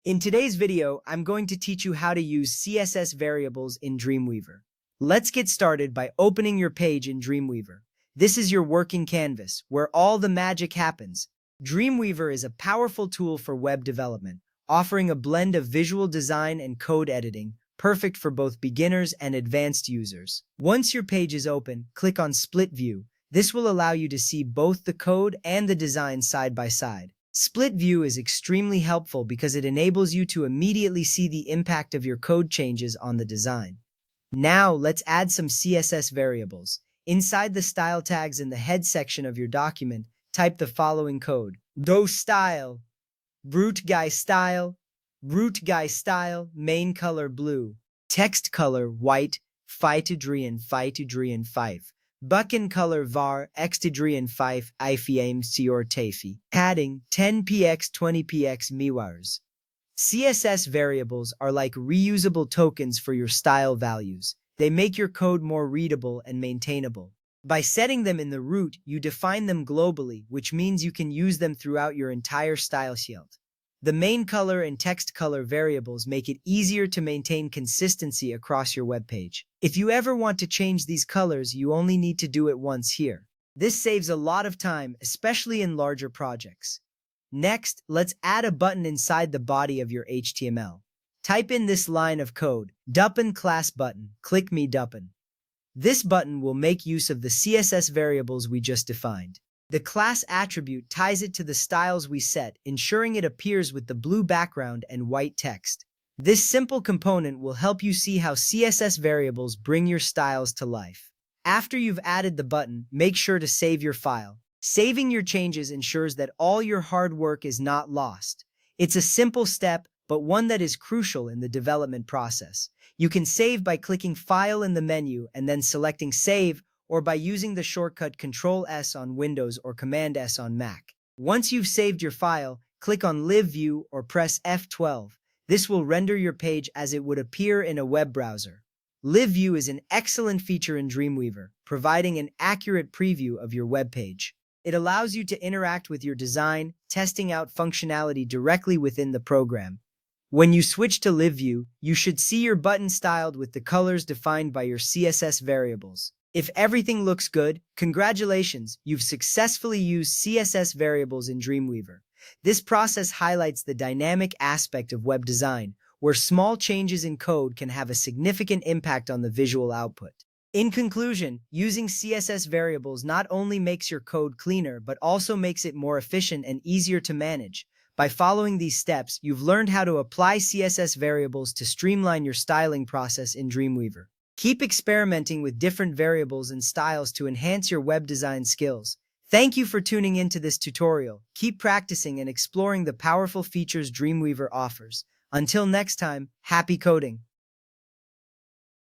In today's video, I'm going to teach you how to use CSS variables in Dreamweaver. Let's get started by opening your page in Dreamweaver. This is your working canvas, where all the magic happens. Dreamweaver is a powerful tool for web development, offering a blend of visual design and code editing, perfect for both beginners and advanced users. Once your page is open, click on Split View. This will allow you to see both the code and the design side by side. Split View is extremely helpful because it enables you to immediately see the impact of your code changes on the design. Now, let's add some CSS variables. Inside the style tags in the head section of your document, type the following code. Do style, root guy style, main color blue, text color white, phytodrian 5, bucking color var extidrian 5 ifm sior tafi, padding 10px 20px miwars. CSS variables are like reusable tokens for your style values. They make your code more readable and maintainable. By setting them in the root, you define them globally, which means you can use them throughout your entire style sheet. The main color and text color variables make it easier to maintain consistency across your web page. If you ever want to change these colors, you only need to do it once here. This saves a lot of time, especially in larger projects. Next, let's add a button inside the body of your HTML. Type in this line of code, duppen class button, click me duppen. This button will make use of the CSS variables we just defined. The class attribute ties it to the styles we set, ensuring it appears with the blue background and white text. This simple component will help you see how CSS variables bring your styles to life. After you've added the button, make sure to save your file. Saving your changes ensures that all your hard work is not lost. It's a simple step, but one that is crucial in the development process. You can save by clicking File in the menu and then selecting Save, or by using the shortcut Ctrl+S on Windows or Command+S on Mac. Once you've saved your file, click on Live View or press F12. This will render your page as it would appear in a web browser. Live View is an excellent feature in Dreamweaver, providing an accurate preview of your web page. It allows you to interact with your design, testing out functionality directly within the program. When you switch to Live View, you should see your button styled with the colors defined by your CSS variables. If everything looks good, congratulations, you've successfully used CSS variables in Dreamweaver. This process highlights the dynamic aspect of web design, where small changes in code can have a significant impact on the visual output. In conclusion, using CSS variables not only makes your code cleaner, but also makes it more efficient and easier to manage. By following these steps, you've learned how to apply CSS variables to streamline your styling process in Dreamweaver. Keep experimenting with different variables and styles to enhance your web design skills. Thank you for tuning into this tutorial. Keep practicing and exploring the powerful features Dreamweaver offers. Until next time, happy coding!